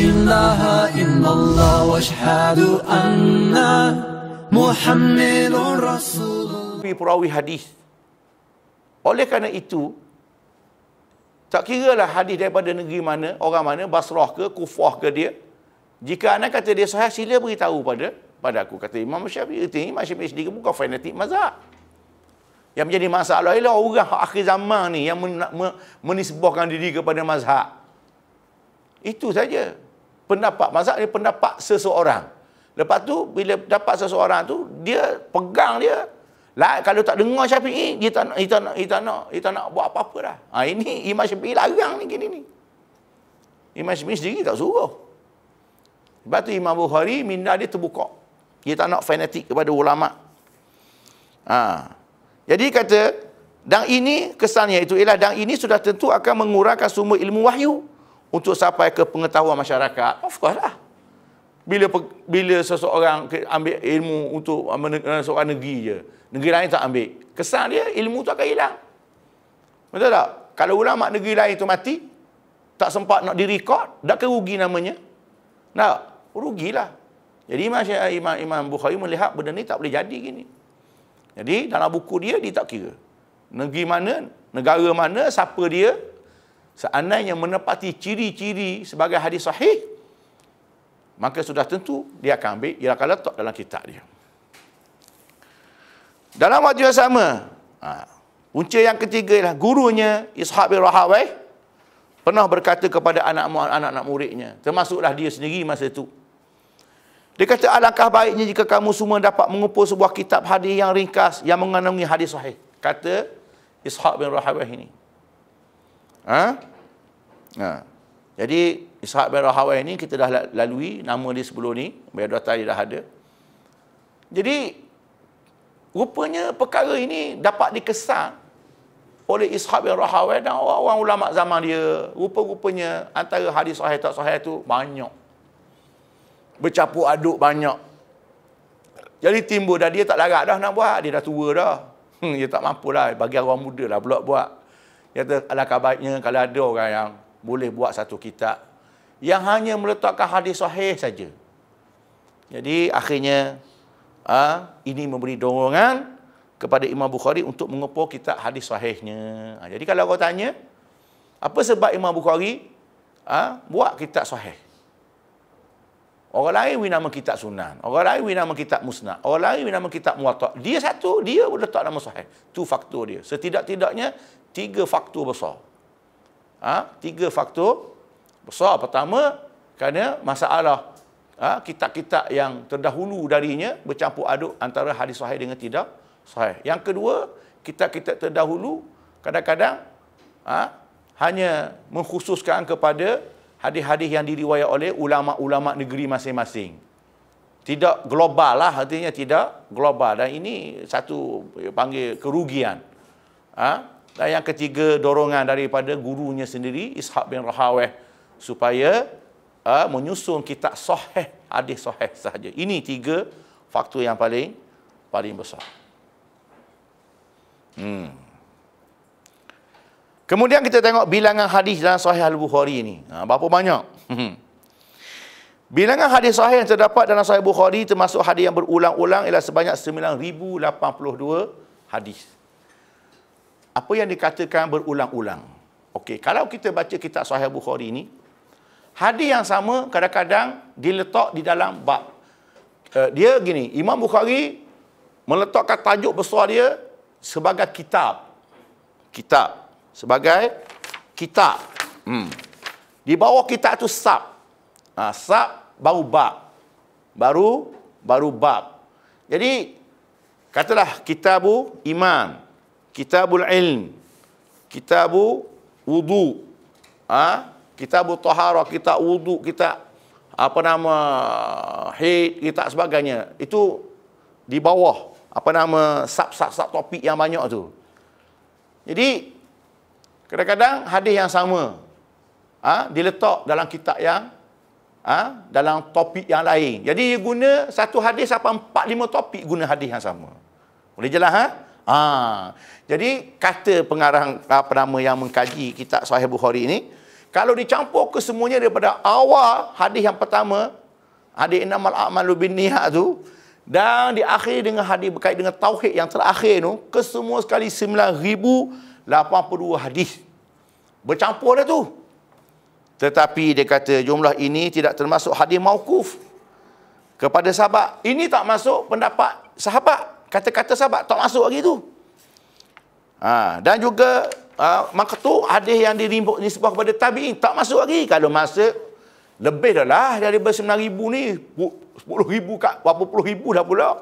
ilaha illallah wa ashhadu anna Muhammadur Rasulullah. Perawi hadis. Oleh kerana itu, tak kiralah hadis daripada negeri mana, orang mana, Basrah ke, Kufah ke dia. Jika anda kata dia sahih, sila beritahu pada aku. Kata Imam Syafi'i. Imam Syafi'i sendiri bukan fanatik mazhab. Yang menjadi masalah ialah orang akhir zaman ni yang menisbahkan diri kepada mazhab. Itu saja. Pendapat mazhab ni pendapat seseorang. Lepas tu bila dapat seseorang tu dia pegang dia. Lah kalau tak dengar Syafi'i dia tak nak buat apa-apa dah. Ini Imam Syafi'i larang ni gini ni. Imam Syafi'i sendiri tak suruh. Sebab tu Imam Bukhari minda dia terbuka. Dia tak nak fanatik kepada ulama. Jadi kata, dan ini kesannya itu ialah dan ini sudah tentu akan mengurangkan sumber ilmu wahyu untuk sampai ke pengetahuan masyarakat. Of course lah. Bila seseorang ambil ilmu untuk seorang negeri je, negeri lain tak ambil, kesan dia ilmu tu akan hilang. Betul tak? Kalau ulama negeri lain tu mati, tak sempat nak direkod, tak rugi namanya? Tak, rugilah. Jadi Imam Bukhari melihat benda ni tak boleh jadi gini. Jadi dalam buku dia tak kira negeri mana, negara mana, siapa dia. Seandainya menepati ciri-ciri sebagai hadis sahih, maka sudah tentu dia akan ambil, dia akan letak dalam kitab dia. Dalam waktu yang sama, punca yang ketiga ialah gurunya Ishaq bin Rahawayh pernah berkata kepada anak-anak muridnya, termasuklah dia sendiri masa itu. Dia kata, alangkah baiknya jika kamu semua dapat mengumpul sebuah kitab hadis yang ringkas yang mengandungi hadis sahih. Kata Ishaq bin Rahawayh ini. Jadi Ishaq bin Rahawayh ini kita dah lalui nama dia sebelum ni, biodata dia dah ada. Jadi rupanya perkara ini dapat dikesan oleh Ishaq bin Rahawayh dan orang-orang ulama zaman dia. Rupa-rupanya antara hadis sahih tak sahih tu banyak. Bercampur aduk banyak. Jadi timbul dah, dia tak larat dah nak buat. Dia dah tua dah. Dia tak mampu lah. Bagi orang muda lah pula buat. Dia kata, alangkah baiknya kalau ada orang yang boleh buat satu kitab yang hanya meletakkan hadis sahih saja. Jadi akhirnya ini memberi dorongan kepada Imam Bukhari untuk mengumpul kitab hadis sahihnya. Jadi kalau kau tanya, apa sebab Imam Bukhari buat kitab sahih? Orang lain beri nama kitab sunan, orang lain beri nama kitab musnad, orang lain beri nama kitab muwatta. Dia satu, dia letak nama sahih. Itu faktor dia. Setidak-tidaknya 3 faktor besar. 3 faktor besar. Pertama, kerana masalah kitab-kitab yang terdahulu darinya bercampur aduk antara hadis sahih dengan tidak sahih. Yang kedua, kitab-kitab terdahulu kadang-kadang hanya mengkhususkan kepada hadis-hadis yang diriwayat oleh ulama-ulama negeri masing-masing. Tidak global lah, artinya tidak global. Dan ini satu panggil kerugian. Dan yang ketiga, dorongan daripada gurunya sendiri, Ishaq bin Rahawayh, supaya menyusun kitab sahih, hadis sahih sahaja. Ini 3 faktor yang paling besar. Kemudian kita tengok bilangan hadis dalam Sahih Al-Bukhari ini. Berapa banyak? Bilangan hadis sahih yang terdapat dalam Sahih Bukhari termasuk hadis yang berulang-ulang ialah sebanyak 9,082 hadis. Apa yang dikatakan berulang-ulang? Okey, kalau kita baca kitab Sahih Bukhari ini, hadis yang sama kadang-kadang diletak di dalam bab. Dia gini, Imam Bukhari meletakkan tajuk besar dia sebagai kitab. Sebagai kitab. Di bawah kitab tu sab. Sab baru bab. Baru bab. Jadi katalah kitabu iman, kitabul ilm, kitabu wudu, kitabu taharah, kitab wudu, kitab haid, kitab sebagainya. Itu di bawah sab topik yang banyak tu. Jadi kadang-kadang hadis yang sama diletak dalam kitab yang dalam topik yang lain. Jadi dia guna satu hadis sampai 4-5 topik guna hadis yang sama. Boleh jelas Jadi kata pengarang yang mengkaji kitab Sahih Bukhari ini, Kalau dicampur ke semuanya daripada awal hadis yang pertama, hadis innamal a'malu binniyat tu, dan diakhiri dengan hadis berkait dengan tauhid yang terakhir tu, kesemua sekali 9,082 hadis. Bercampur dah tu. Tetapi dia kata jumlah ini tidak termasuk hadis mauquf kepada sahabat. Ini tak masuk pendapat sahabat. Kata-kata sahabat tak masuk lagi tu. Dan juga maqtu hadis yang disebut kepada tabi'in tak masuk lagi. Kalau masuk lebih dah lah daripada 9,000 ni, 10,000 kat berapa puluh ribu dah pula.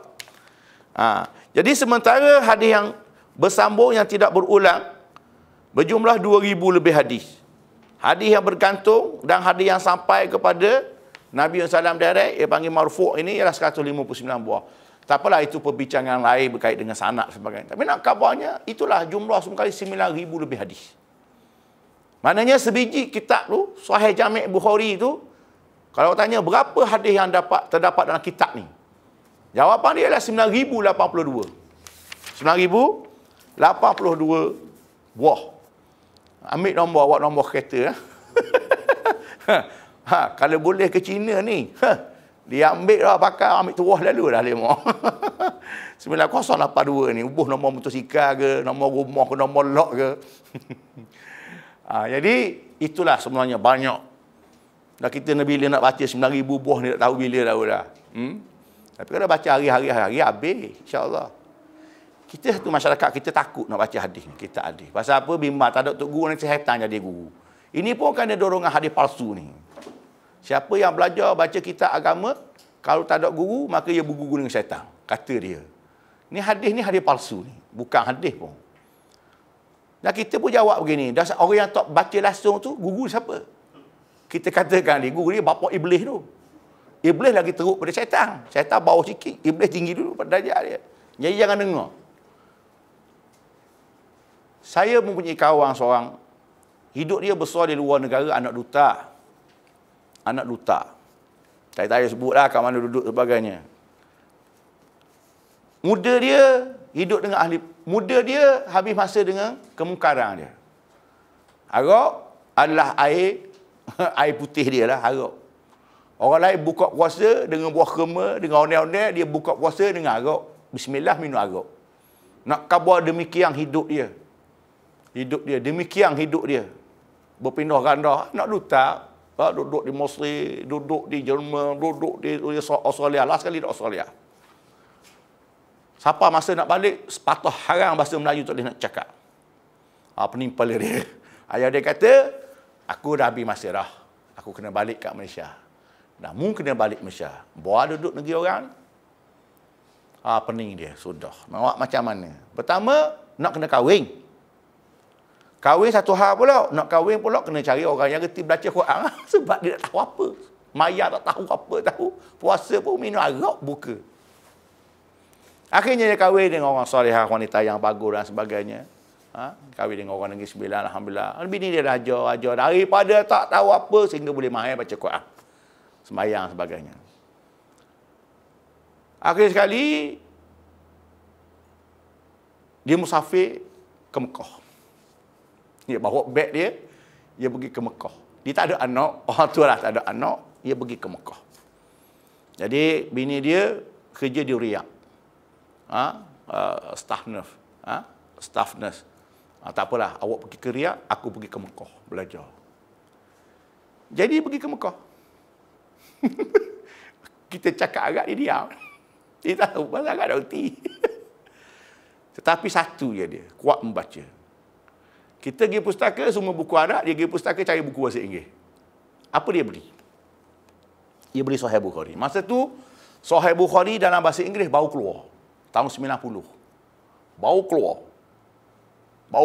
Jadi sementara hadis yang bersambung yang tidak berulang berjumlah 2,000 lebih hadis. Hadis yang bergantung dan hadis yang sampai kepada Nabi SAW direct, dia panggil marfu' ini ialah 159 buah. Tak apalah, itu perbincangan lain berkait dengan sanad sebagainya. Tapi nak kabarnya, itulah jumlah semua kali 9,000 lebih hadis. Maknanya sebiji kitab tu, Sahih Jami' Bukhari tu, kalau tanya berapa hadis yang terdapat dalam kitab ni? Jawapan dia ialah 9,082. 9,082 buah. Ambil nombor, awak nombor kereta. Kalau boleh ke China ni, dia ambil lah pakar, ambil tuah lalu dah lemah. 9082 ni, ubuh nombor motosikal ke, nombor rumah ke, nombor lok ke. Jadi, itulah sebenarnya banyak. Dah kita bila nak baca 9,000 buah ni, tak tahu bila tahu dah. Tapi kalau baca hari-hari, habis, insyaAllah. Kita satu masyarakat, kita takut nak baca hadis. Kita hadis. Pasal apa? Bimbang tak ada tok guru, nanti syaitan jadi guru. Ini pun kan ada dorongan hadis palsu ni. Siapa yang belajar baca kitab agama, kalau tak ada guru, maka ia berguru dengan syaitan. Kata dia. Ni hadis palsu ni. Bukan hadis pun. Dan kita pun jawab begini. Orang yang tak baca langsung tu, guru siapa? Kita katakan dia, guru dia bapa iblis tu. Iblis lagi teruk pada syaitan. Syaitan bawah sikit. Iblis tinggi dulu pada darjat dia. Jadi jangan dengar. Saya mempunyai kawan seorang, hidup dia besar di luar negara, anak duta. Anak duta. Saya tak payah sebutlah kat mana duduk sebagainya. Muda dia hidup dengan muda dia habis masa dengan kemungkaran dia. Arak adalah air putih dia lah, arak. Orang lain buka puasa dengan buah kurma, dengan ondel-ondel, dia buka puasa dengan arak. Bismillah, minum arak. Nak khabar demikian hidup dia. Demikian hidup dia. Berpindah ganda, nak duta, duduk di Mesir, duduk di Jerman, duduk di Australia, last sekali di Australia. Siapa masa nak balik, sepatah haram bahasa Melayu tak boleh nak cakap. Penimpal dia. Ayah dia kata, aku dah habis masa dah. Aku kena balik kat Malaysia. Dah mu kena balik Malaysia. Buat duduk negeri orang. Pening dia, sudah. Nak macam mana? Pertama, nak kena kahwin. Kahwin satu hal pula. Nak kahwin pula, kena cari orang yang reti baca Quran. Sebab dia tak tahu apa. Maya tak tahu apa tahu. Puasa pun minum arak buka. Akhirnya dia kahwin dengan orang solehah, wanita yang bagus dan sebagainya. Kahwin dengan orang Negeri Sembilan, alhamdulillah. Bini dia dah ajar daripada tak tahu apa sehingga boleh mahir baca Quran, sembahyang sebagainya. Akhir sekali dia musafir ke Mekah. Dia bawa beg dia pergi ke Mekah. Dia tak ada anak, orang tua lah tak ada anak, dia pergi ke Mekah. Jadi bini dia kerja di Riyadh. Staff nurse. Tak apalah, awak pergi ke Riyadh, aku pergi ke Mekah belajar. Jadi pergi ke Mekah. Kita cakap agak dia diam. Dia tahu pasal agak dah reti. Tetapi satu je dia, kuat membaca. Kita pergi pustaka, semua buku Arab, dia pergi pustaka cari buku bahasa Inggeris. Apa dia beli? Dia beli Sahih Bukhari. Masa tu, Sahih Bukhari dalam bahasa Inggeris baru keluar. Tahun 90. Baru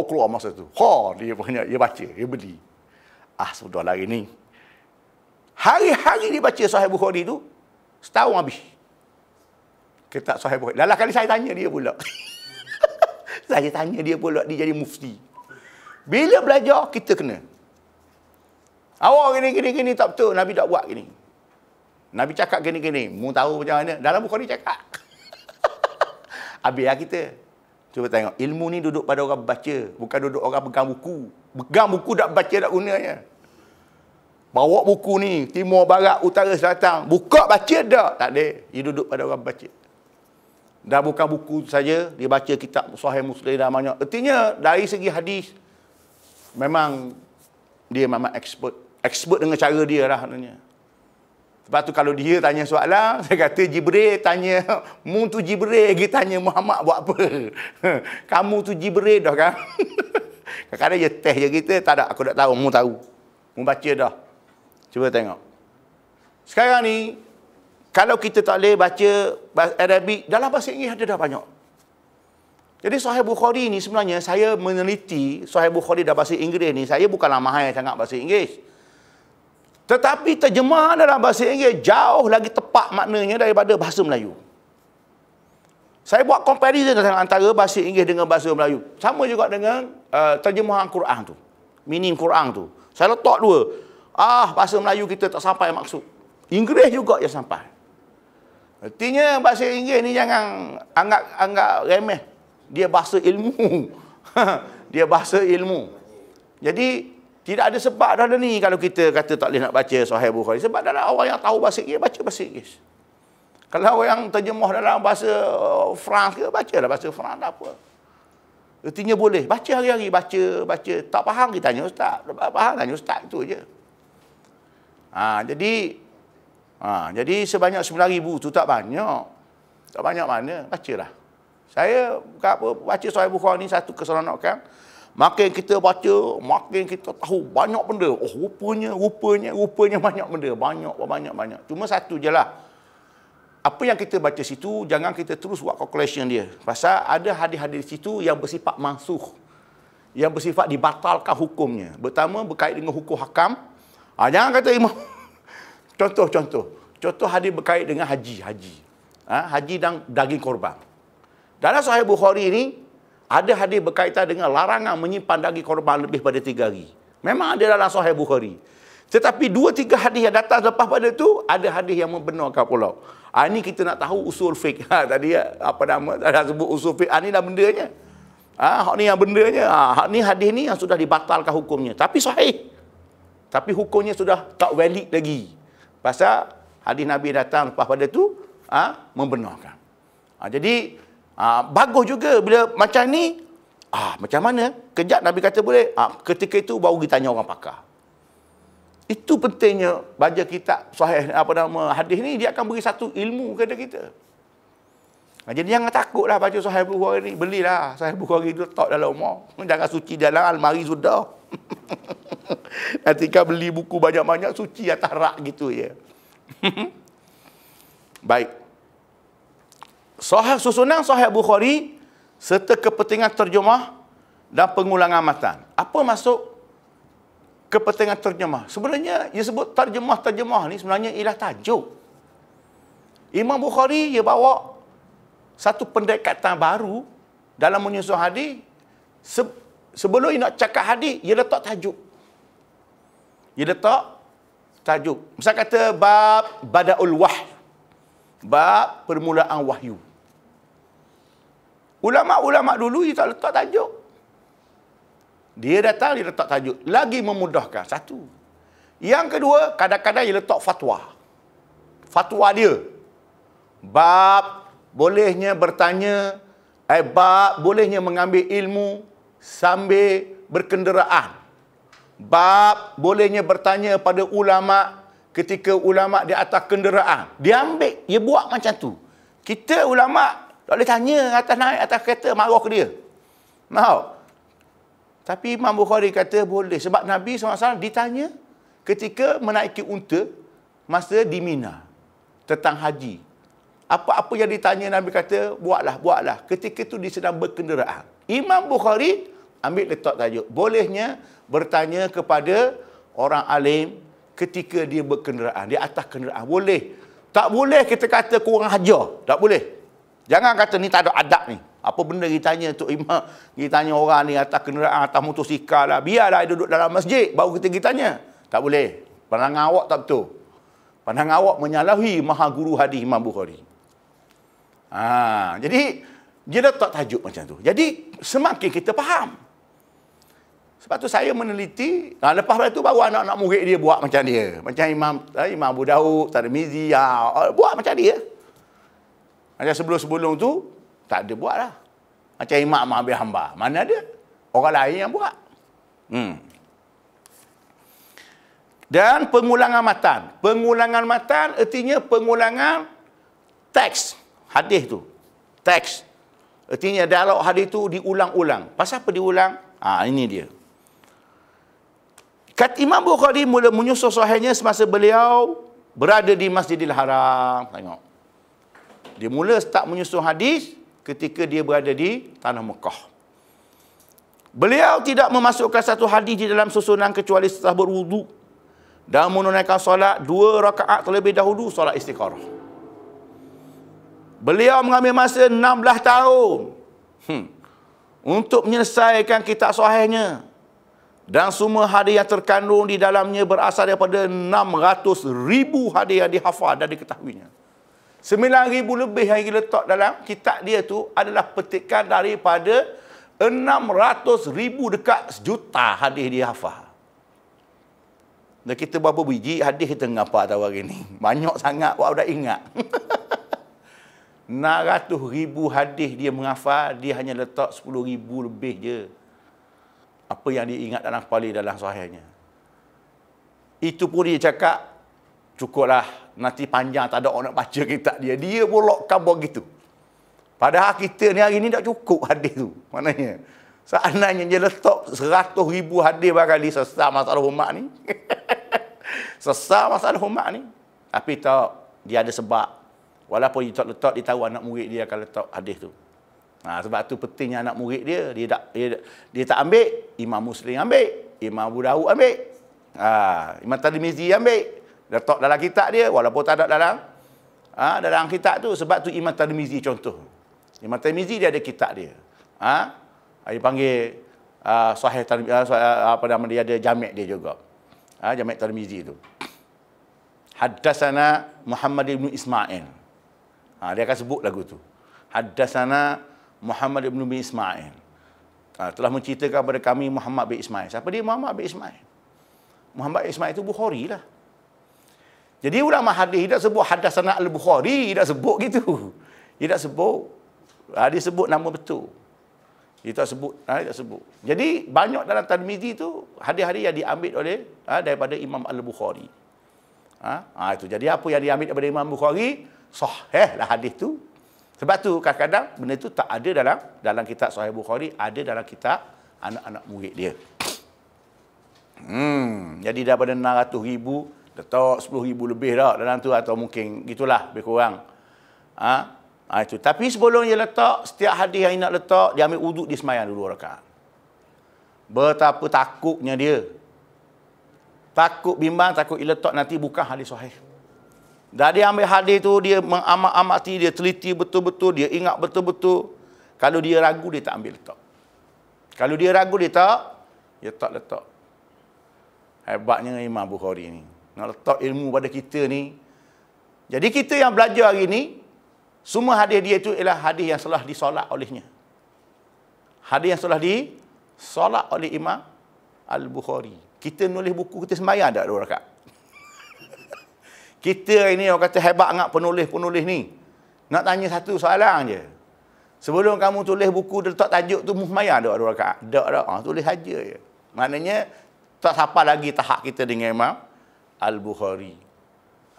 keluar masa tu. Dia baca, dia beli. Sudah lagi ni. Hari-hari dia baca Sahih Bukhari tu, setahun habis. Kitab Sahih Bukhari. Dalam kali saya tanya dia pula. Saya tanya dia pula, dia jadi mufti. Bila belajar, kita kena. Awak gini, tak betul. Nabi tak buat gini. Nabi cakap gini. Mu tahu macam mana? Dalam Bukhari cakap. Habis lah kita. Cuba tengok. Ilmu ni duduk pada orang baca. Bukan duduk orang pegang buku. Pegang buku tak baca tak gunanya. Bawa buku ni, timur, barat, utara, selatan. Buka, baca dah. Tak ada. Dia duduk pada orang baca. Dah bukan buku saja, dia baca kitab Sahih Muslim dah banyak. Artinya, dari segi hadis, memang dia memang expert. Expert dengan cara dia lah. Sebab tu kalau dia tanya soalan, saya kata Jibril tanya, mu tu Jibril, dia tanya Muhammad buat apa? Kamu tu Jibril dah kan? Kadang-kadang dia test je kita, tak ada, aku tak tahu, mu tahu. Mu baca dah. Cuba tengok. Sekarang ni, kalau kita tak boleh baca Arabic, dalam bahasa Inggeris ada dah banyak. Jadi Sahih Bukhari ni sebenarnya, saya meneliti Sahih Bukhari dalam bahasa Inggeris ni, saya bukanlah mahir sangat bahasa Inggeris. Tetapi terjemahan dalam bahasa Inggeris jauh lagi tepat maknanya daripada bahasa Melayu. Saya buat comparison antara bahasa Inggeris dengan bahasa Melayu. Sama juga dengan terjemahan Quran tu. Meaning Quran tu. Saya letak dua. Bahasa Melayu kita tak sampai maksud. Inggeris juga yang sampai. Artinya bahasa Inggeris ni jangan anggap remeh. Dia bahasa ilmu. Dia bahasa ilmu. Jadi tidak ada sebab dah ni kalau kita kata tak boleh nak baca Sahih Bukhari. Sebab dalam orang yang tahu bahasa Inggeris, baca bahasa Inggeris. Kalau orang yang terjemah dalam bahasa France ke, bacalah bahasa France, tak apa. Artinya boleh. Baca hari-hari, baca. Tak faham, kita tanya ustaz. Tak faham, tanya ustaz, itu je. Jadi sebanyak 9,000 tu tak banyak. Tak banyak mana, bacalah. Saya baca Sahih Bukhari ni satu keseronokan. Makin kita baca, makin kita tahu banyak benda. Rupanya banyak benda. Banyak. Cuma satu je lah. Apa yang kita baca situ, jangan kita terus buat calculation dia. Pasal ada hadis-hadis situ yang bersifat mansukh. Yang bersifat dibatalkan hukumnya. Pertama, berkait dengan hukum hakam. Jangan kata imam. Contoh hadis berkait dengan haji. Haji dan daging korban. Dalam Sahih Bukhari ni, ada hadis berkaitan dengan larangan menyimpan daging korban lebih pada 3 hari. Memang ada dalam Sahih Bukhari. Tetapi 2-3 hadis yang datang lepas pada tu, ada hadis yang membenarkan pula. Ini kita nak tahu usul fiqh. Tadi dah sebut usul fiqh. Ini dah bendanya. Hak ni yang bendanya. Hak ni hadis ni yang sudah dibatalkan hukumnya. Tapi sahih. Tapi hukumnya sudah tak valid lagi. Pasal hadis Nabi datang lepas pada tu, membenarkan. Jadi, bagus juga bila macam ni, macam mana? Kejap Nabi kata boleh. Ketika itu baru ditanya orang pakar. Itu pentingnya baca kitab sahih hadis ni, dia akan beri satu ilmu kepada kita. Jadi jangan takutlah baca Sahih Bukhari ni. Belilah Sahih Bukhari tu, letak dalam rumah. Jangan suci dalam almari sudah. Nanti kan beli buku banyak-banyak, suci atas rak gitu ya. Baik. Susunan Sahih Bukhari serta kepentingan terjemah dan pengulangan matan. Apa maksud kepentingan terjemah? Sebenarnya ia sebut terjemah ni sebenarnya ialah tajuk. Imam Bukhari dia bawa satu pendekatan baru dalam menyusun hadis. Sebelum dia nak cakap hadis, dia letak tajuk. Misal kata bab Bada'ul Wahyi. Bab permulaan wahyu. Ulama-ulama dulu dia tak letak tajuk. Dia datang, dia letak tajuk. Lagi memudahkan. Satu. Yang kedua, kadang-kadang dia letak fatwa. Fatwa dia. Bab bolehnya bertanya, bab bolehnya mengambil ilmu sambil berkenderaan. Bab bolehnya bertanya pada ulama ketika ulama di atas kenderaan. Dia ambil, dia buat macam tu. Kita ulama tak boleh tanya naik atas kereta, marah ke dia. Mau. Tapi Imam Bukhari kata boleh. Sebab Nabi SAW ditanya ketika menaiki unta masa di Mina tentang haji. Apa-apa yang ditanya Nabi kata, buatlah. Ketika itu dia sedang berkenderaan. Imam Bukhari ambil letak tajuk. Bolehnya bertanya kepada orang alim ketika dia berkenderaan, di atas kenderaan. Boleh. Tak boleh kita kata kurang ajar. Tak boleh. Jangan kata ni tak ada adab ni. Apa benda ditanya Tok Imam, ditanya orang ni atas kenderaan, atas motosikal lah. Biarlah dia duduk dalam masjid, baru kita tanya. Tak boleh. Pandangan awak tak betul. Pandangan awak menyalahi maha guru hadis Imam Bukhari. Jadi, dia letak tajuk macam tu. Jadi, semakin kita faham. Sebab tu saya meneliti, lepas itu baru anak-anak murid dia buat macam dia. Macam Imam Abu Daud, Tirmizi, buat macam dia. Macam sebelum-sebelum tu, tak ada buat lah. Macam Imam Abi Hanbal, mana ada? Orang lain yang buat. Dan pengulangan matan. Pengulangan matan artinya pengulangan teks hadis tu. Teks. Artinya dialog hadis tu diulang-ulang. Pasal apa diulang? Ini dia. Kata Imam Bukhari mula menyusun sahihnya semasa beliau berada di Masjidil Haram. Tengok. Dia mula start menyusun hadis ketika dia berada di Tanah Mekah. Beliau tidak memasukkan satu hadis di dalam susunan kecuali setelah berwudu dan menunaikan solat 2 rakaat terlebih dahulu solat istikharah. Beliau mengambil masa 16 tahun untuk menyelesaikan kitab sahihnya. Dan semua hadis yang terkandung di dalamnya berasal daripada 600,000 hadis yang dihafal dan diketahuinya. 9,000 lebih yang diletak dalam kitab dia tu adalah petikan daripada 600,000 dekat sejuta hadis dia hafal. Dan kita berapa biji hadis kita ngapa tahu hari ni? Banyak sangat awak dah ingat. 600,000 hadis dia menghafal, dia hanya letak 10,000 lebih je. Apa yang dia ingat dalam kepala dalam sahihnya. Itu pun dia cakap, cukuplah, nanti panjang tak ada orang nak baca kitab dia. Dia pulak khabar gitu. Padahal kita ni hari ni tak cukup hadis tu. Maknanya, seandainya dia letak 100,000 hadis barangkali sesat masalah umat ni. Sesat masalah umat ni. Tapi tak, dia ada sebab. Walaupun dia tak letak, dia tahu anak murid dia akan letak hadis tu. Sebab tu pentingnya anak murid dia. Dia tak ambil, Imam Muslim ambil, Imam Abu Daud ambil, Imam Tirmizi ambil, letak dalam kitab dia, walaupun tak ada dalam kitab tu. Sebab tu Imam Tirmizi contoh. Imam Tirmizi dia ada kitab dia. Dia panggil Sahih Tirmizi, apa nama dia, ada jamek dia juga. Jamek Tirmizi tu. Haddatsana Muhammad ibn Ismail. Dia akan sebut lagu tu. Haddatsana Muhammad ibn Ismail. Telah menceritakan kepada kami Muhammad bin Ismail. Siapa dia Muhammad bin Ismail? Muhammad bin Ismail itu Bukhari lah. Jadi ulama hadis tidak sebut haddatsana al-Bukhari, tidak sebut gitu. Dia tak sebut. Dia sebut nama betul. Dia tak sebut. Jadi banyak dalam Tirmizi tu hadis-hadis yang diambil oleh daripada Imam Al-Bukhari. Itu. Jadi apa yang diambil daripada Imam Bukhari, sahih lah hadis tu. Sebab tu kadang-kadang benda tu tak ada dalam kitab Sahih Bukhari, ada dalam kitab anak-anak murid dia. Jadi daripada 600,000 letak 10,000 lebih dah dalam tu, atau mungkin gitulah lebih kurang. Itu. Tapi sebelum dia letak, setiap hadis yang nak letak, dia ambil wuduk, dia sembahyang 2 rakaat. Betapa takutnya dia. Takut bimbang, takut dia letak nanti bukan hadis sahih. Dan dia ambil hadis tu, dia mengamat-amati, dia teliti betul-betul, dia ingat betul-betul. Kalau dia ragu, dia tak ambil letak. Kalau dia ragu, dia tak letak. Hebatnya Imam Bukhari ni. Nak letak ilmu pada kita ni. Jadi kita yang belajar hari ni, semua hadis dia itu ialah hadis yang telah disolat olehnya. Hadis yang telah disolat oleh Imam Al-Bukhari. Kita nulis buku, kita sembahyang tak 2 rakaat? Kita ini orang kata hebat sangat penulis-penulis ni. Nak tanya satu soalan je. Sebelum kamu tulis buku, letak tajuk tu, sembahyang tak 2 rakaat? Tak. Tulis saja je. Maknanya, tak sampai lagi tahap kita dengan Imam Al-Bukhari.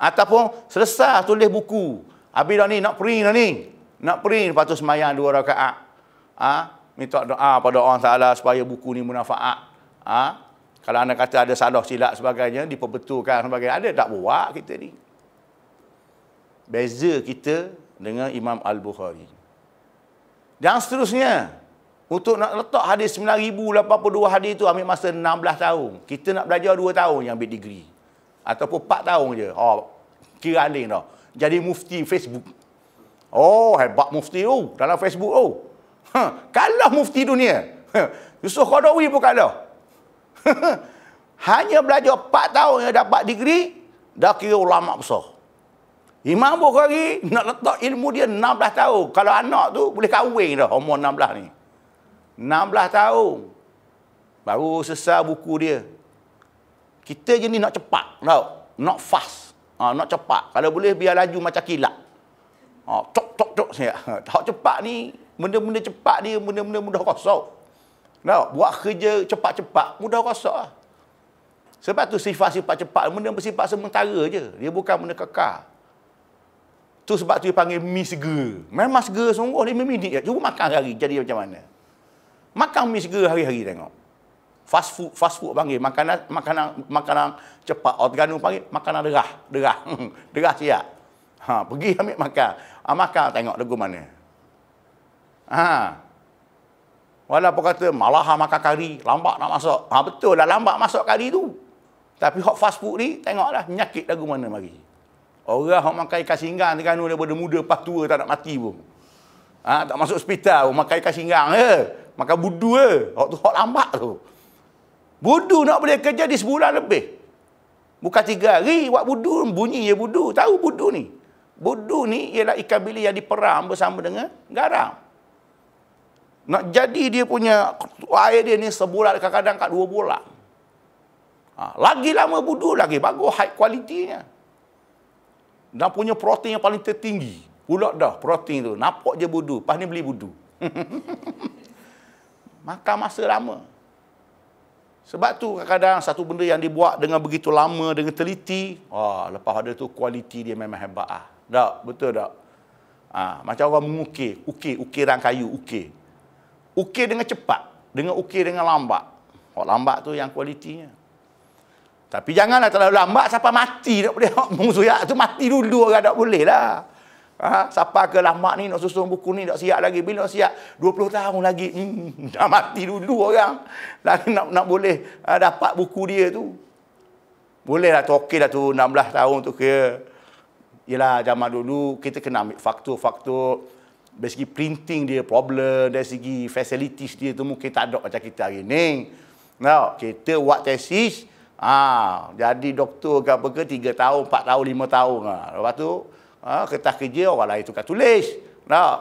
Ataupun selesai tulis buku. Habis dah ni, nak print dah ni. Nak print, lepas tu sembahyang 2 rakaat. Minta doa pada Allah Ta'ala supaya buku ni bermanfaat. Kalau anda kata ada salah silap sebagainya, diperbetulkan sebagainya, ada tak buat kita ni. Beza kita dengan Imam Al-Bukhari. Dan seterusnya, untuk nak letak hadis 9,082 hadis itu ambil masa 16 tahun. Kita nak belajar 2 tahun yang ambil degree. Ataupun 4 tahun je. Kira aling dah. Jadi mufti Facebook. Hebat mufti tu dalam Facebook tu. Kalah mufti dunia. Yusuf Qaradawi pun kalah. Hanya belajar 4 tahun yang dapat degree, dah kira ulama besar. Imam Bukhari nak letak ilmu dia 16 tahun. Kalau anak tu boleh kahwin dah umur 16 ni. 16 tahun. Baru selesai buku dia. Kita je ni nak cepat, tahu? Nak fast. Nak cepat. Kalau boleh biar laju macam kilat. Tok saya. Tak cepat ni, benda-benda cepat dia, benda-benda mudah rosak. Tahu? Buat kerja cepat-cepat, mudah rosak lah. Sebab tu sifat-sifat cepat, benda bersifat sementara je. Dia bukan benda kekal. Tu sebab tu dia panggil mi segera. Memang segera sungguh 5 minit je. Cuba makan hari jadi macam mana. Makan mi segera hari-hari tengok. Fast food panggil makanan cepat. Organo panggil makanan derah siap. Pergi ambil makan. Makan tengok lagu mana. Walaupun kata malah makan kari, lambat nak masuk. Betul lah lambat masuk kari tu. Tapi hot fast food ni tengoklah penyakit lagu mana mari. Orang yang makan ikan singgang Terengganu daripada muda pas tua tak nak mati pun. Tak masuk hospital pun makan ikan singgang je. Makan budu je. Hot lambat tu. Budu nak boleh kerja di sebulan lebih. Bukan 3 hari buat budu, bunyi je budu. Tahu budu ni? Budu ni ialah ikan bili yang diperam bersama dengan garam. Nak jadi dia punya air dia ni sebulan, kadang-kadang kat 2 bulan. Lagi lama budu, lagi bagus high quality-nya. Dan punya protein yang paling tertinggi. Pulak dah protein tu. Nampak je budu. Lepas ni beli budu. Makan masa lama. Sebab tu kadang-kadang satu benda yang dibuat dengan begitu lama, dengan teliti, lepas ada tu kualiti dia memang hebat. Tak? Betul tak? Macam orang mengukir. Ukiran kayu, ukir. Ukir dengan cepat. Dengan ukir dengan lambat. Lambat tu yang kualitinya. Tapi janganlah terlalu lambat sampai mati tak boleh. Musuh tu mati dulu orang tak boleh lah. Siapa ke lambat ni nak susun buku ni tak siap lagi. Bila nak siap 20 tahun lagi. Dah mati dulu orang. Lagi nak boleh dapat buku dia tu. Boleh lah tu okey lah tu 16 tahun tu ke. Yelah zaman dulu kita kena ambil faktor-faktor. Dari segi printing dia problem. Dari segi facilities dia tu mungkin tak ada macam kita hari ni. Kita buat tesis. Jadi doktor ke apa ke 3 tahun, 4 tahun, 5 tahun. Lepas tu kertas kerja orang lain tukar tulis.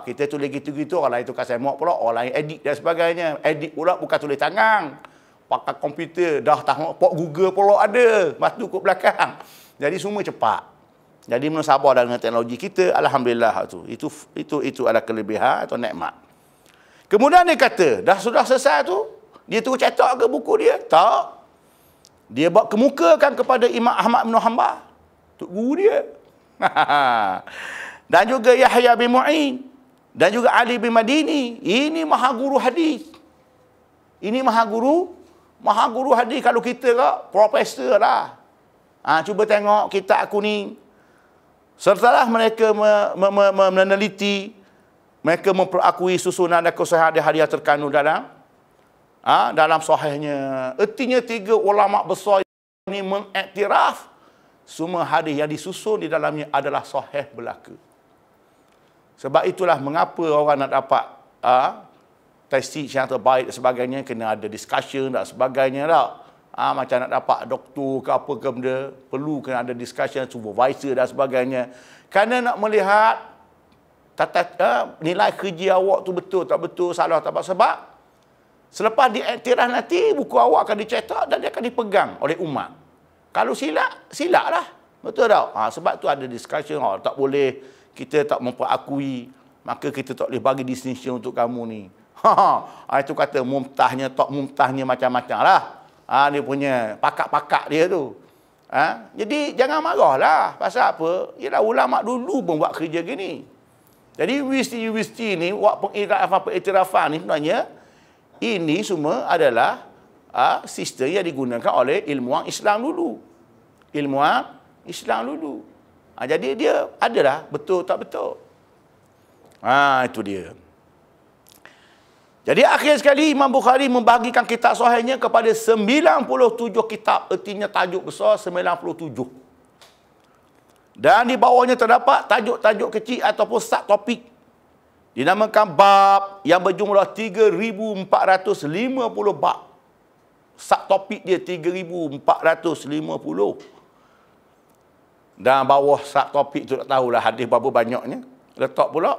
Kita tulis gitu-gitu orang lain tukar semok pula, orang lain edit dan sebagainya. Edit pula bukan tulis tangan. Pakai komputer, dah tahu port Google pula ada. Lepas tu kat belakang. Jadi semua cepat. Jadi menurut sabar dengan teknologi kita, alhamdulillah tu. Itu adalah kelebihan atau nikmat. Kemudian dia kata, dah sudah selesai tu, dia terus cetak ke buku dia? Tak. Dia bawa kemukakan kepada Imam Ahmad bin Hanbal. Tok guru dia. Dan juga Yahya bin Mu'in. Dan juga Ali bin Madini. Ini maha guru hadis. Ini maha guru hadis. Kalau kita ke profesor lah. Cuba tengok kitab aku ni. Sertalah mereka meneliti. Mereka memperakui susunan dan kesahihan hadis yang terkandung dalam sahihnya. Artinya 3 ulama besar ini mengiktiraf semua hadis yang disusun di dalamnya adalah sahih belaka. Sebab itulah mengapa orang nak dapat tesis yang terbaik dan sebagainya kena ada discussion dan sebagainya tak. Macam nak dapat doktor ke apa ke benda perlu kena ada discussion supervisor dan sebagainya. Kerana nak melihat nilai kerja awak tu betul tak betul, salah tak sebab selepas diiktiraf nanti, buku awak akan dicetak dan dia akan dipegang oleh umat. Kalau silaplah. Betul tak? Sebab tu ada discussion. Tak boleh, kita tak memperakui, maka kita tak boleh bagi distinction untuk kamu ni. Itu kata mumtahnya, tak mumtahnya macam-macam lah. Dia punya pakak-pakak dia tu. Jadi jangan marahlah. Pasal apa? Ialah ulama dulu pun buat kerja gini. Jadi universiti ni, buat pengiktirafan ni sebenarnya, ini semua adalah sistem yang digunakan oleh ilmuwan Islam dulu. Ilmuwan Islam dulu. Jadi dia adalah betul tak betul. Itu dia. Jadi akhir sekali Imam Bukhari membagikan kitab sahihnya kepada 97 kitab. Artinya tajuk besar 97. Dan di bawahnya terdapat tajuk-tajuk kecil ataupun subtopik. Dinamakan bab yang berjumlah 3,450 bab. Subtopik dia 3,450. Dan bawah subtopik tu tak tahulah hadis berapa banyaknya. Letak pula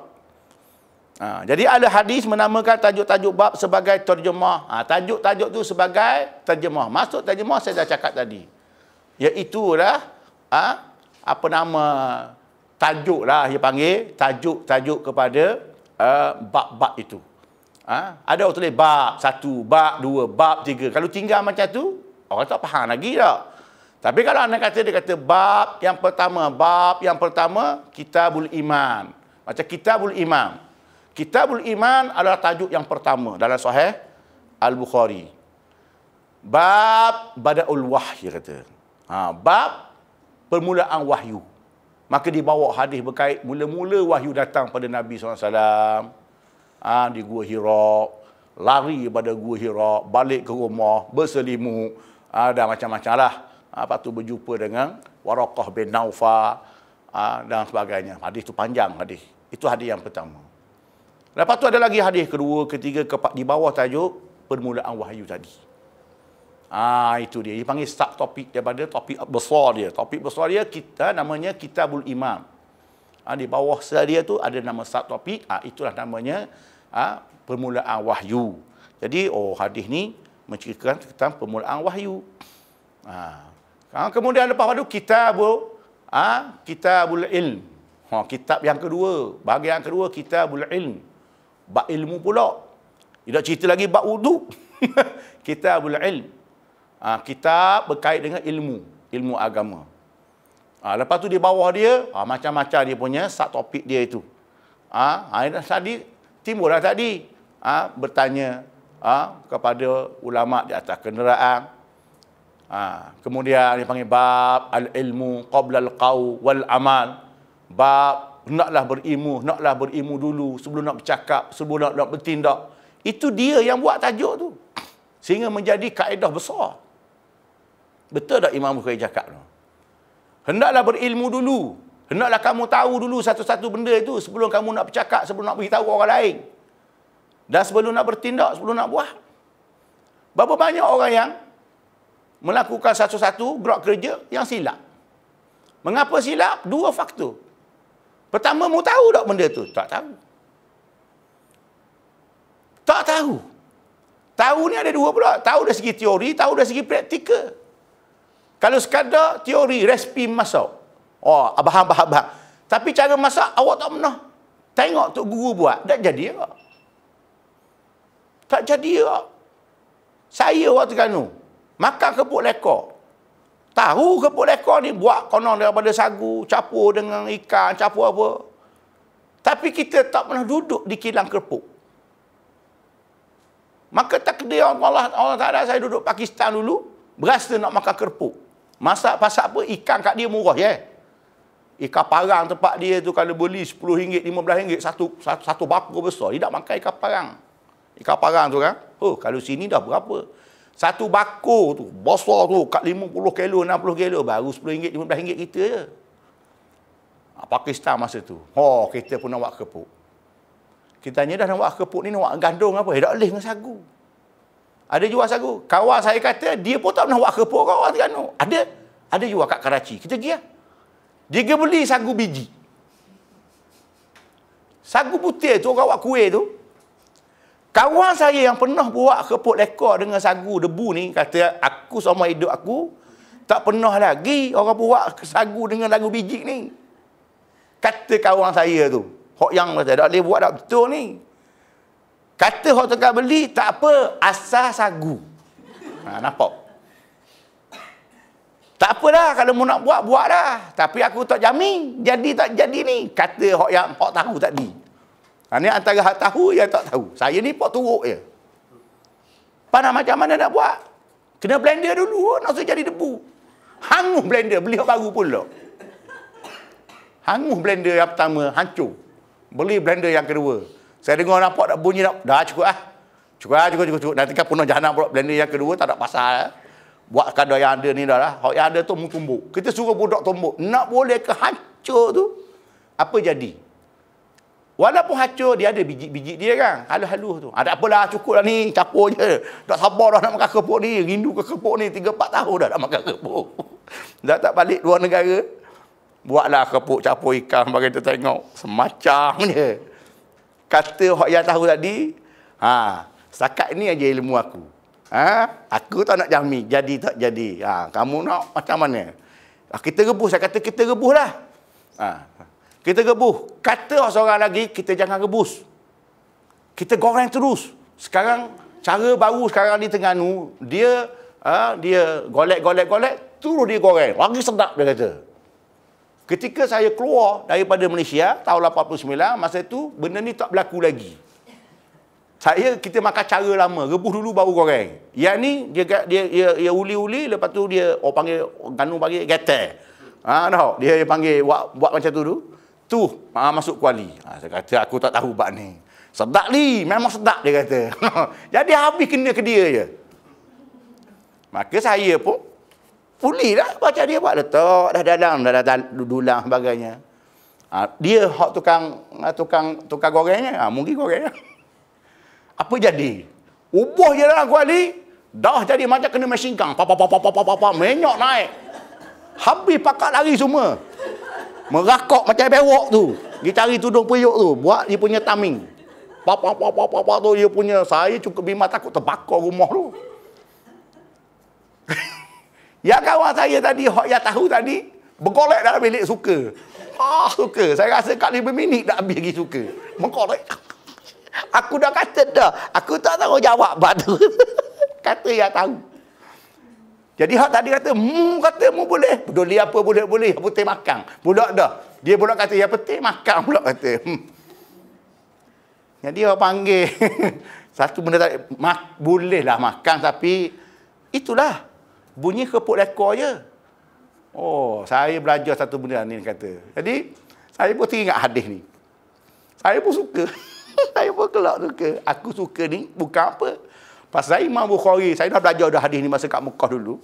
Jadi ahli hadis menamakan tajuk-tajuk bab sebagai terjemah. Tajuk-tajuk tu sebagai terjemah. Maksud terjemah saya dah cakap tadi. Iaitulah apa nama tajuk lah dia panggil, tajuk-tajuk kepada bab-bab itu. Ada orang tulis bab 1, bab 2, bab 3. Kalau tinggal macam tu, orang tak faham lagi tak. Tapi kalau anda kata, dia kata bab yang pertama Kitabul Iman. Macam Kitabul Iman. Kitabul Iman adalah tajuk yang pertama dalam Sahih Al-Bukhari. Bab Bada'ul Wahyi kata. Bab permulaan wahyu. Maka dibawa hadis berkait mula-mula wahyu datang pada Nabi SAW. Di Gua Hira, lari pada Gua Hira, balik ke rumah, berselimut, dan macam-macam lah. Lepas tu berjumpa dengan Waraqah bin Naufal dan sebagainya. Hadis tu panjang hadis. Itu hadis yang pertama. Lepas tu ada lagi hadis kedua, ketiga, keempat di bawah tajuk permulaan wahyu tadi. Itu dia. Dia panggil start topik daripada topik besar dia. Topik besar dia kita namanya Kitabul Imam. Di bawah dia tu ada nama start topik. Itulah namanya permulaan wahyu. Jadi hadis ni menceritakan tentang permulaan wahyu. Kemudian lepas tu Kitabul Ilm. Kitab yang kedua, bahagian kedua Kitabul Ilm. Bab ilmu pula. Tidak cerita lagi bab wudu. Kitabul Ilm. Kitab berkait dengan ilmu agama. Lepas tu di bawah dia, macam-macam dia punya subtopik dia itu. Tadi timbullah tadi bertanya kepada ulama di atas kenderaan. Kemudian dia panggil bab al-ilmu qabla al-qaul wal amal. Bab hendaklah berilmu dulu sebelum nak bercakap, sebelum nak bertindak. Itu dia yang buat tajuk tu. Sehingga menjadi kaedah besar. Betul tak Imam Bukhari cakap tu? Hendaklah berilmu dulu. Hendaklah kamu tahu dulu satu-satu benda itu sebelum kamu nak bercakap, sebelum nak beritahu orang lain. Dan sebelum nak bertindak, sebelum nak buat. Berapa banyak orang yang melakukan satu-satu gerak kerja yang silap. Mengapa silap? Dua faktor. Pertama, mu tahu tak benda tu? Tak tahu. Tak tahu. Tahu ni ada dua pula. Tahu dari segi teori, tahu dari segi praktikal. Kalau sekadar teori, resipi masak. Bahan-bahan. Tapi cara masak, awak tak pernah tengok tok guru buat. Tak jadi tak? Tak jadi tak? Saya waktu Terengganu makan kepuk lekor. Tahu kepuk lekor ni buat konon daripada sagu, campur dengan ikan, campur apa. Tapi kita tak pernah duduk di kilang kerpuk. Maka takdir Allah Ta'ala, saya duduk Pakistan dulu, berasa nak makan kerpuk. Masak pasal apa? Ikan kat dia murah ya. Ikan parang tempat dia tu kalau beli RM10, RM15 satu bakul besar. Dia tak makan ikan parang. Ikan parang tu kan. Kalau sini dah berapa? Satu bakul tu, besar tu, kat 50 kilo, 60 kilo, baru RM10, RM15 kita je. Pakistan masa tu. Kita pun nak buat kepuk. Kita tanya dah nak buat kepuk ni, nak buat gandung apa? Tak boleh dengan sagu. Ada jual sagu. Kawan saya kata, dia pun tak pernah buat kepuk kawan Terengganu. Ada jual kat Karachi. Kita pergi lah. Dia pergi beli sagu biji. Sagu putih tu, orang buat kuih tu. Kawan saya yang pernah buat kepuk lekor dengan sagu debu ni, kata, aku sama hidup aku, tak pernah lagi orang buat sagu dengan sagu biji ni. Kata kawan saya tu. Hok yang kata, tak boleh buat tak betul ni. Kata hok tengah beli, tak apa, asal sagu. Nampak? Tak apalah, kalau mu nak buat, buat dah. Tapi aku tak jamin, jadi tak jadi ni. Kata hok yang hok tahu tadi. Ini antara hak tahu yang tak tahu. Saya ni pok turuk je. Pandang macam mana nak buat? Kena blender dulu, nak jadi debu. Hangus blender, beli hak baru pula. Hangus blender yang pertama, hancur. Beli blender yang kedua. Saya dengar nampak tak bunyi, dah cukup lah. Cukup. Nanti kan punah jahanam pula blender yang kedua, tak ada pasal. Buat kadar yang ada ni dah lah. Hak yang ada tu mu tumbuk. Kita suruh budak tumbuk. Nak boleh ke hancur tu? Apa jadi? Walaupun hancur, dia ada biji-biji dia kan. Halus-halus tu. Tak apalah, cukup lah ni. Capur je. Tak sabar dah nak makan kerupuk ni. Rindu ke kerupuk ni. 3-4 tahun dah nak makan kerupuk. Dah tak balik luar negara. Buatlah kerupuk capur ikan bagi kita tengok. Semacam je. Kata hak yang tahu tadi, setakat ni aja ilmu aku. Aku tak nak jamin jadi tak jadi. Kamu nak macam mana? Kita rebus, saya kata kita rebus lah. Kita rebus. Kata seorang lagi, kita jangan rebus. Kita goreng terus. Sekarang cara baru sekarang di Terengganu, dia golek, terus dia goreng. Lagi sedap dia kata. Ketika saya keluar daripada Malaysia tahun 89, masa itu benda ni tak berlaku lagi. Kita makan cara lama, rebus dulu baru goreng. Yang ni dia uli-uli, lepas tu dia panggil Ganu panggil getar. Dia panggil buat macam tu dulu. Tu masuk kuali. Saya kata aku tak tahu bab ni. Sedap ni, memang sedap dia kata. Jadi habis kena ke dia je. Maka saya pun pulilah baca dia buat letak dah dalam dulang sebagainya. Dia hak tukang gorengnya, mungkin goreng. Apa jadi? Ubuh je dalam kuali, dah jadi macam kena mesin gun. Menyok naik. Habis pakat lari semua. Merakok macam bewok tu. Dia cari tudung periuk tu, buat dia punya taming. Tu dia punya, saya cukup bimbang takut terbakar rumah tu. Ya kawan saya tadi, yang tahu tadi, bergolek dalam bilik suka. Suka. Saya rasa kat 5 minit dah habis lagi suka. Menggolek. Aku dah kata dah, aku tak tahu jawab batu. Kata yang tahu. Jadi hak tadi kata, katamu boleh. Peduli apa boleh. Putih makan. Pulak dah. Dia pula kata, yang penting makan pula kata. Jadi orang panggil. Satu benda tadi, bolehlah makan tapi itulah. Bunyi kepuk lekor je. Saya belajar satu benda ni kata. Jadi, saya pun teringat hadis ni. Saya pun suka. Saya pun kelak suka. Aku suka ni bukan apa. Pasal Imam Bukhari, saya dah belajar dah hadis ni masa kat Mekah dulu.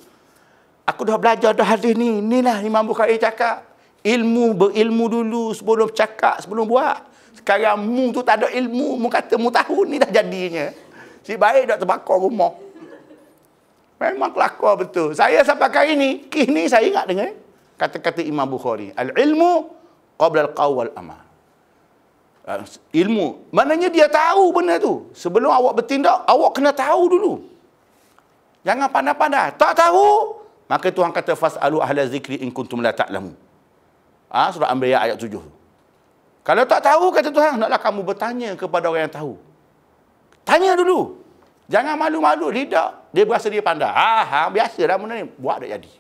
Aku dah belajar dah hadis ni. Inilah Imam Bukhari cakap. Berilmu dulu sebelum cakap, sebelum buat. Sekarang mu tu tak ada ilmu. Mu kata mu tahu ni dah jadinya. Si baik dah terbakar rumah. Memang kelakar betul. Saya sampai kali ni, kini saya ingat dengar kata-kata Imam Bukhari. Al-ilmu qabla al-qawl wal amal. Ilmu. Maknanya dia tahu benda tu. Sebelum awak bertindak, awak kena tahu dulu. Jangan pandai-pandai. Tak tahu, maka Tuhan kata fas'alu ahla zikri in kuntum la ta'lamu. Surah Anbiya ayat 7. Kalau tak tahu, kata Tuhan, naklah kamu bertanya kepada orang yang tahu. Tanya dulu. Jangan malu-malu, lidah. Dia berasa dia pandai. Biasalah benda ni. Buat tak jadi.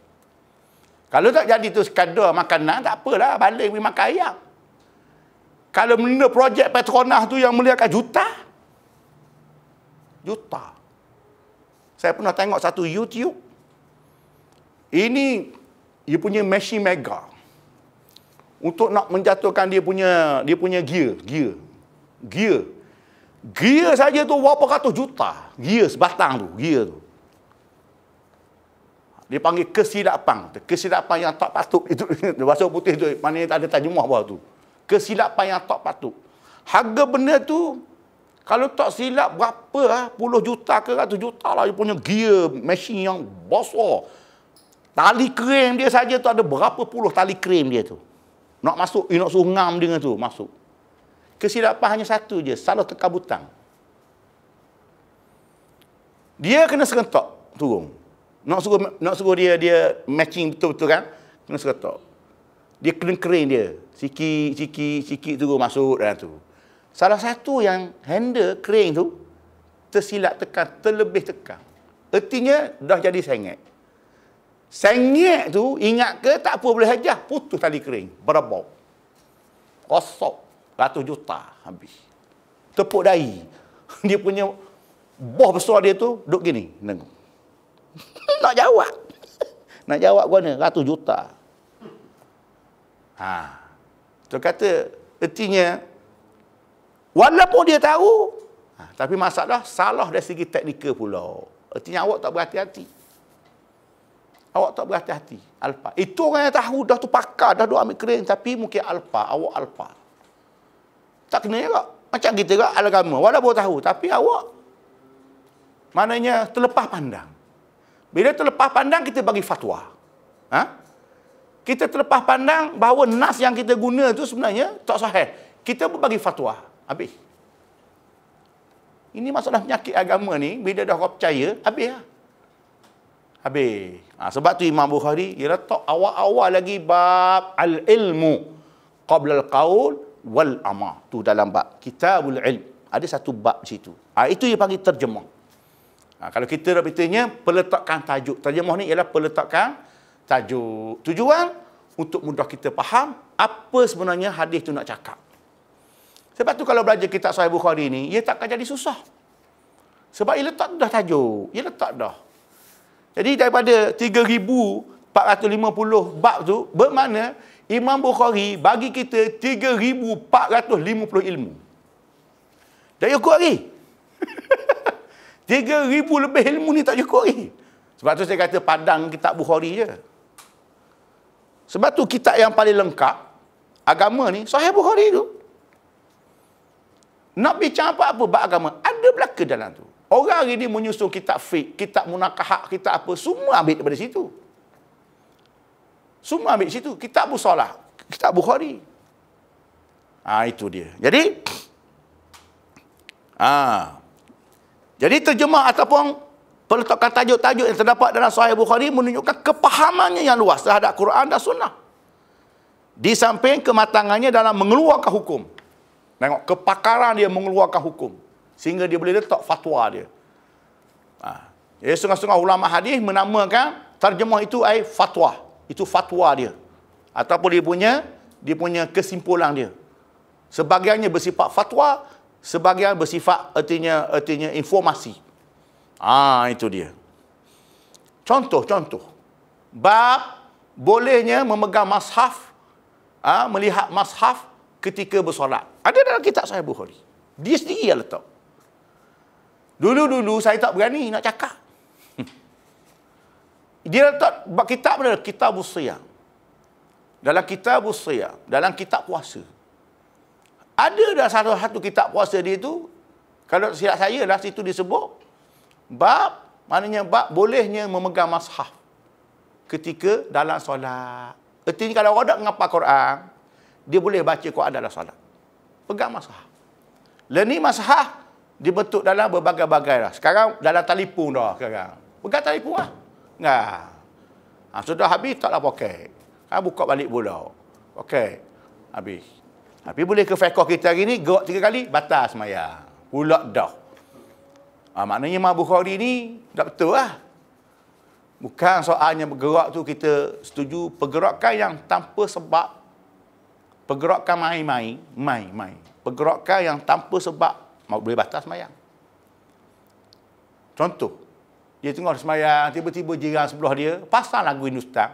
Kalau tak jadi tu sekadar makanan, tak apalah. Balik pergi makan ayam. Kalau benda projek Petronas tu yang melihatkan juta. Saya pernah tengok satu YouTube. Ini, dia punya mesin mega. Untuk nak menjatuhkan dia punya gear. Gear saja tu berapa ratus juta. Gear sebatang tu, gear tu. Dia panggil kesilapan. Kesilapan yang tak patut. Itu bahasa putih tu, maknanya tak ada terjemah bawah tu. Kesilapan yang tak patut. Harga benda tu, kalau tak silap berapa puluh juta ke 100 juta lah. Dia punya gear, mesin yang besar. Tali krem dia saja tu ada berapa puluh tali krem dia tu. Nak masuk, nak suruh ngam dengan tu, masuk. Kesilapan hanya satu je, salah tekan butang. Dia kena serentak turun. Nak suruh dia matching betul-betul kan? Kena serentak. Dia kena kering dia. Sikit turun masuk dalam tu. Salah satu yang handle kering tu tersilap tekan, terlebih tekan. Ertinya dah jadi sengit. Sengit tu ingat ke tak apa boleh hajah, putus tali kering, berebok. Kosok. 100 juta habis. Tepuk dahi. Dia punya boh besar dia tu duduk gini, nengok. Nak jawab. Nak jawab gua ni 100 juta. Tu kata ertinya walaupun dia tahu, tapi masalah salah dari segi teknikal pula. Ertinya awak tak berhati-hati. Awak tak berhati-hati. Alpa. Itu orang yang tahu dah tu pakar, dah duk ambil kering tapi mungkin alpa, awak alpa. Tak kena juga. Macam kita juga agama. Walaupun tahu. Tapi awak maknanya terlepas pandang. Bila terlepas pandang, kita bagi fatwa. Kita terlepas pandang bahawa nas yang kita guna itu sebenarnya tak sahih. Kita pun bagi fatwa. Habis. Ini masalah penyakit agama ni, bila dah kau percaya, habis lah. Habis. Sebab tu Imam Bukhari, dia letak awal-awal lagi bab al-ilmu qabla al-qaul wal amal. Tu dalam bab Kitabul Ilm. Ada satu bab di situ. Itu dia panggil terjemah. Kalau kita dah bertanya, peletakan tajuk. Terjemah ni ialah peletakan tajuk. Tujuan untuk mudah kita faham apa sebenarnya hadis tu nak cakap. Sebab tu kalau belajar kitab Sahih Bukhari ni, ia takkan jadi susah. Sebab ia letak dah tajuk. Ia letak dah. Jadi daripada 3,450 bab tu, bermakna Imam Bukhari bagi kita 3,450 ilmu. Tak cukup lagi. 3,000 lebih ilmu ni tak cukup lagi. Sebab tu saya kata padang kitab Bukhari je. Sebab tu kitab yang paling lengkap agama ni Sahih Bukhari tu. Nak bincang apa-apa bab agama, ada belaka dalam tu. Orang hari ni menyusun kitab fiqh, kitab munakahat, kitab apa, semua ambil daripada situ. Semua ambil situ. Kitab Musalah, kitab Bukhari. Itu dia. Jadi terjemah ataupun peletakan tajuk-tajuk yang terdapat dalam Sahih Bukhari menunjukkan kepahamannya yang luas terhadap Quran dan Sunnah. Di samping kematangannya dalam mengeluarkan hukum. Tengok, kepakaran dia mengeluarkan hukum. Sehingga dia boleh letak fatwa dia. Jadi setengah-setengah ulama hadis menamakan terjemah itu fatwa. Itu fatwa dia. Ataupun dia punya kesimpulan dia. Sebahagiannya bersifat fatwa, sebahagian bersifat artinya informasi. Itu dia. Contoh. Bab bolehnya memegang mushaf, melihat mushaf ketika bersolat. Ada dalam kitab Sahih Bukhari. Dia sendiri yang letak. Dulu saya tak berani nak cakap. Dia letak kitab adalah Kitabus Shiyam. Dalam Kitabus Shiyam, dalam kitab puasa. Ada dalam satu kitab puasa dia tu, kalau silap saya lah situ disebut bab, maknanya bab bolehnya memegang mushaf ketika dalam solat. Artinya kalau orang nak menghafal Quran, dia boleh baca Quran dalam solat. Pegang mushaf. Ni mushaf dibentuk dalam berbagai-bagai lah. Sekarang dalam telefon dah sekarang. Pegang telefon lah. Sudah habis taklah pakai. Buka balik pula. Okey. Habis. Tapi boleh ke fiqh kita hari ni, gerak 3 kali, batas sembahyang. Pula dah. Maknanya Imam Bukhari ni tak betul lah. Bukan soalnya bergerak tu kita setuju pergerakan yang tanpa sebab. Pergerakan main-main. Pergerakan yang tanpa sebab boleh batas sembahyang. Contoh, dia tengah sembahyang, tiba-tiba jiran sebelah dia pasang lagu Hindustan.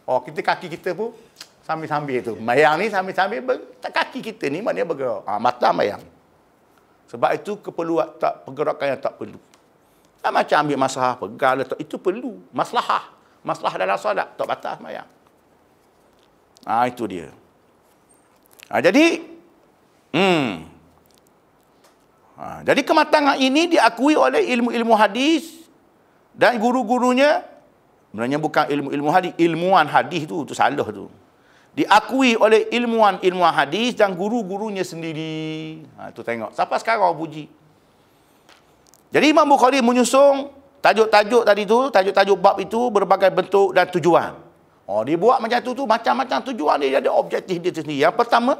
Kita kaki kita pun sambil-sambil tu. Sembahyang ni sambil-sambil kaki kita ni maknanya bergerak. Batas sembahyang. Sebab itu keperluan pergerakan yang tak perlu. Macam ambil masalah, pegang letak, itu perlu. Masalah dalam solat, tak batas sembahyang. Itu dia. Jadi kematangan ini diakui oleh ilmu-ilmu hadis dan guru-gurunya. Sebenarnya bukan ilmu-ilmu hadis, ilmuwan hadis tu salah tu. Diakui oleh ilmuwan hadis dan guru-gurunya sendiri. Tu tengok. Sampai sekarang orang puji. Jadi Imam Bukhari menyusung tajuk-tajuk tadi tu, tajuk-tajuk bab itu berbagai bentuk dan tujuan. Dia buat macam tu macam-macam tujuan dia ada objektif dia sendiri. Yang pertama,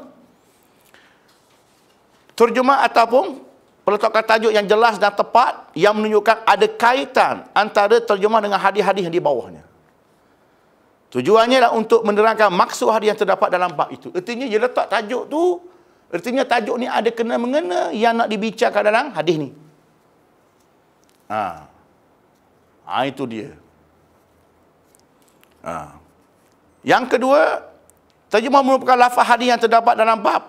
terjemah ataupun peletakan tajuk yang jelas dan tepat yang menunjukkan ada kaitan antara terjemah dengan hadis-hadis yang di bawahnya. Tujuannya adalah untuk menerangkan maksud hadis yang terdapat dalam bab itu. Artinya dia letak tajuk tu, artinya tajuk ni ada kena-mengena yang nak dibicarakan dalam hadis ni. Itu dia. Yang kedua, terjemah merupakan lafaz hadis yang terdapat dalam bab.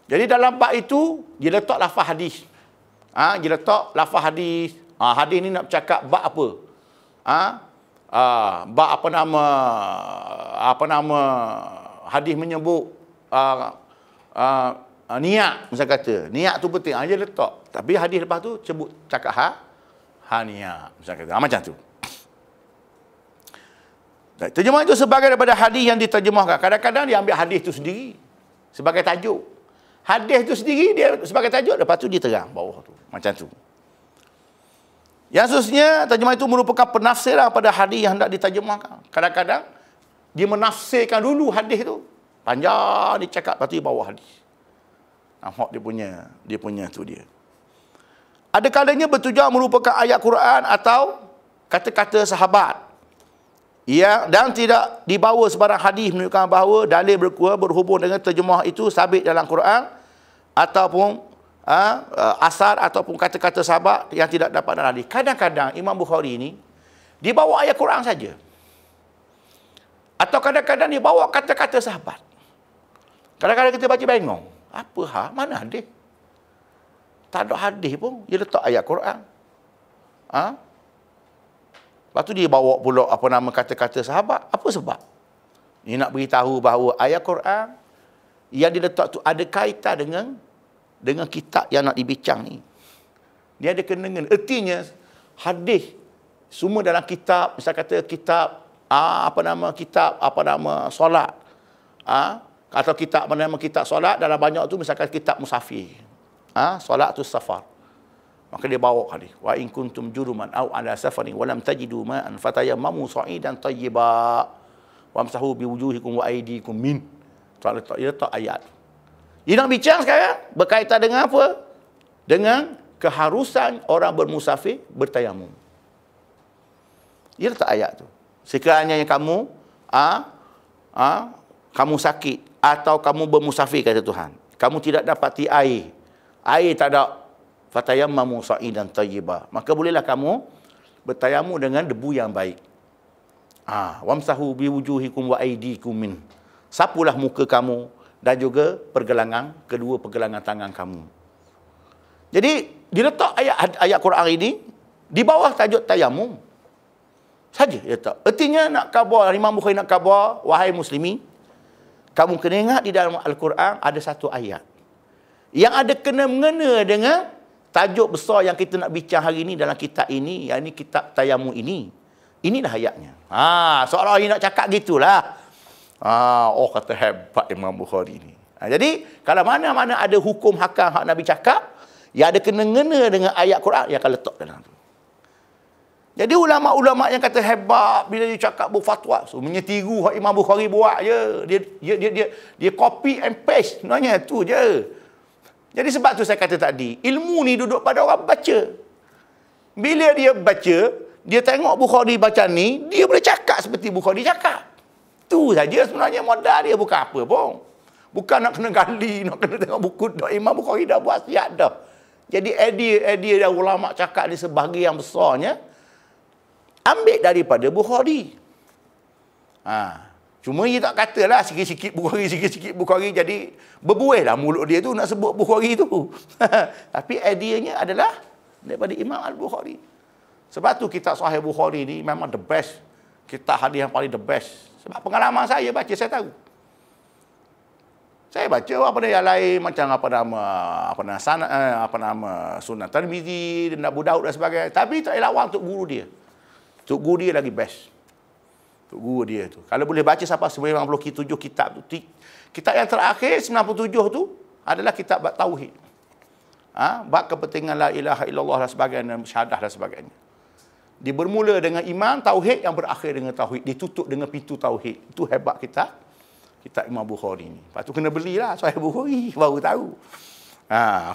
Jadi dalam bab itu, dia letak lafaz hadis. Dia letak lafaz hadis. Hadis ni nak bercakap bab apa? Bab apa nama hadis menyebut niat, misalnya kata. Niat tu penting. Dia letak. Tapi hadis lepas tu sebut cakap niat, misalnya kata. Macam tu. Terjemah itu sebagai daripada hadis yang diterjemahkan. Kadang-kadang dia ambil hadis itu sendiri sebagai tajuk. Hadis tu sendiri dia sebagai tajuk, lepas tu dia terang bawah tu. Macam tu. Yang seterusnya, terjemah itu merupakan penafsiran pada hadis yang hendak diterjemahkan. Kadang-kadang dia menafsirkan dulu hadis tu. Panjang dia cakap, lepas tu dia bawa hadis. Nampak dia punya tu dia. Ada kalanya bertujuan merupakan ayat Quran atau kata-kata sahabat. Dan tidak dibawa sebarang hadis menunjukkan bahawa dalil berhubung dengan terjemah itu sabit dalam Quran ataupun asar ataupun kata-kata sahabat yang tidak dapat dalam hadis. Kadang-kadang Imam Bukhari ini dia bawa ayat Quran saja. Atau kadang-kadang dia bawa kata-kata sahabat. Kadang-kadang kita baca bengong. Apa mana hadis? Tak ada hadis pun, dia letak ayat Quran. Lepas tu dia bawa pula kata-kata sahabat. Apa sebab? Dia nak beritahu bahawa ayat Quran yang diletak tu ada kaitan dengan kitab yang nak dibincang ni. Dia ada kena-mengena. Ertinya hadis semua dalam kitab, misal kata kitab solat. Atau kitab solat dalam banyak tu misalkan kitab musafir. Solat tu safar. Maka dia bawa hadis. Wa in kuntum juruman aw ala safarin wa lam tajidu ma'an fatayammamu sa'idan tayyiba wamsahu biwujuhikum wa aydikum min. Dia letak ayat. Dia nak bincang sekarang berkaitan dengan apa? Dengan keharusan orang bermusafir bertayamum. Dia letak ayat tu. Sekiranya yang kamu kamu sakit atau kamu bermusafir, kata Tuhan, kamu tidak dapati air tak ada, fatayammamu sa'idan tayyiba, maka bolehlah kamu bertayamum dengan debu yang baik. Wamsahu biwujuhikum wa aydikum min, sapulah muka kamu dan juga kedua pergelangan tangan kamu. Jadi diletak ayat Quran ini di bawah tajuk tayamum saja dia tak. Artinya nak khabar, Imam Bukhari nak khabar, wahai muslimin, kamu kena ingat di dalam Al-Quran ada satu ayat yang ada kena-mengena dengan tajuk besar yang kita nak bincang hari ini dalam kitab ini, yang ini kitab tayamum ini. Inilah ayatnya. Seorang orang nak cakap gitulah. Kata hebat Imam Bukhari ni. Jadi kalau mana-mana ada hukum hakam hak Nabi cakap yang ada kena-mengena dengan ayat Quran, yang akan letak dalam tu. Jadi ulama-ulama yang kata hebat bila dia cakap berfatwa, sebenarnya tiru hak Imam Bukhari buat je. Dia copy and paste. Sebenarnya tu je. Jadi sebab tu saya kata tadi, ilmu ni duduk pada orang baca. Bila dia baca, dia tengok Bukhari baca ni, dia boleh cakap seperti Bukhari cakap. Tu saja sebenarnya modal dia, bukan apa pun. Bukan nak kena gali, nak kena tengok buku Imam Bukhari dah buat siap dah. Jadi idea dan ulama cakap ni sebahagian besarnya ambil daripada Bukhari. Cuma dia tak katalah sikit-sikit Bukhari, jadi berbuih lah mulut dia tu nak sebut Bukhari tu. Tapi ideanya adalah daripada Imam Al-Bukhari. Sebab tu kitab Sahih Bukhari ni memang the best. Kitab hadis yang paling the best. Sebab pengalaman saya baca, saya tahu. Saya baca yang lain macam Sunan Tirmizi dan Abu Daud dan sebagainya. Tapi tak lawan untuk guru dia. Untuk guru dia lagi best. Untuk guru dia tu. Kalau boleh baca sampai 97 kitab tu. Kitab yang terakhir 97 tu adalah kitab bab tauhid. Bab kepentingan la ilaha illallah dan sebagainya, syahadah dan sebagainya. Dia bermula dengan iman tauhid yang berakhir dengan tauhid, ditutup dengan pintu tauhid. Itu hebat kitab Imam Bukhari ni. Lepas tu kena belilah Sahih Bukhari baru tahu.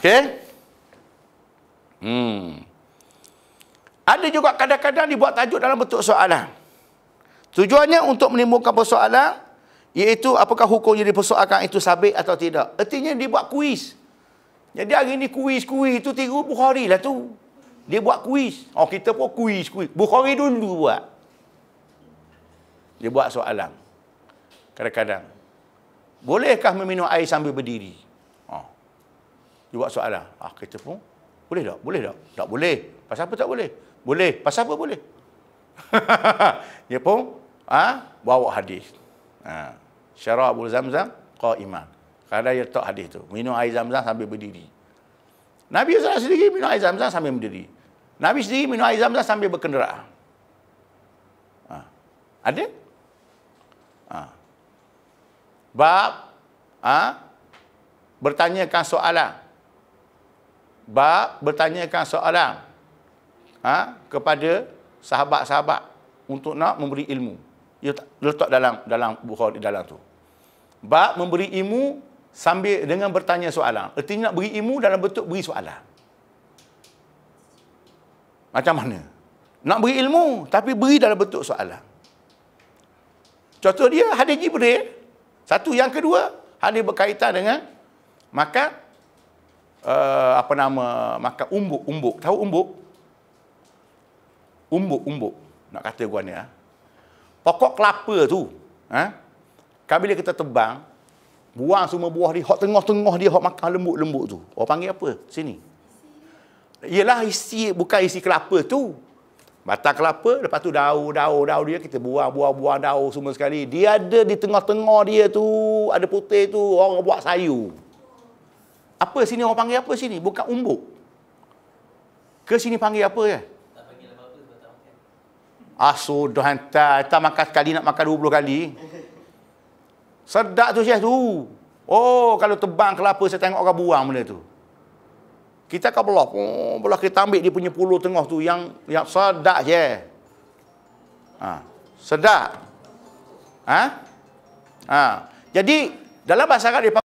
Okey. Ada juga kadang-kadang dibuat tajuk dalam bentuk soalan. Tujuannya untuk menimbulkan persoalan, iaitu apakah hukum yang dipersoalkan itu sabit atau tidak. Artinya dia buat kuis. Jadi hari ni kuis tu tiru Bukhari lah tu. Dia buat kuis. Kita pun kuis. Bukhari dulu buat. Dia buat soalan. Kadang-kadang, bolehkah meminum air sambil berdiri? Dia buat soalan. Kita pun, boleh tak? Boleh tak? Tak boleh. Pasal apa tak boleh? Boleh. Pasal apa boleh? Dia pun bawa hadis. Syarabul Zamzam qa'iman. Kadang dia letak hadis tu. Minum air Zamzam sambil berdiri. Nabi SAW sendiri minum air Zamzam sambil berdiri. Nabi sendiri minum air Zamzam sambil berkenderaan. Ada? bertanyakan soalan. Bab bertanyakan soalan kepada sahabat-sahabat untuk nak memberi ilmu. Dia letak dalam Bukhari dalam tu. Bab memberi ilmu sambil dengan bertanya soalan. Artinya nak beri ilmu dalam bentuk beri soalan. Macam mana? Nak beri ilmu tapi beri dalam bentuk soalan. Contoh dia hadis Jibril. Satu. Yang kedua, hadis berkaitan dengan makan makan umbuk. Tahu umbuk? Umbuk. Nak kata gua ni pokok kelapa tu. Kan bila kita tebang, buang semua buah dia, hok tengah-tengah dia, hok makan lembut-lembut tu. Orang panggil apa? Sini. Ialah bukan isi kelapa tu. Batang kelapa, lepas tu daun dia kita buang daun semua sekali. Dia ada di tengah-tengah dia tu, ada putih tu, orang buat sayur. Apa sini orang panggil apa sini? Bukan umbuk. Ke sini panggil apa ya? Tak panggil apa-apa sebab tak makan. Sudah hantar makan sekali nak makan 20 kali. Sedap tu Syekh tu. Kalau tebang kelapa saya tengok orang buang benda tu. Kita akan belah kita ambil dia punya puluh tengah tu yang sedap je. Sedap. Jadi dalam bahasa Arab dia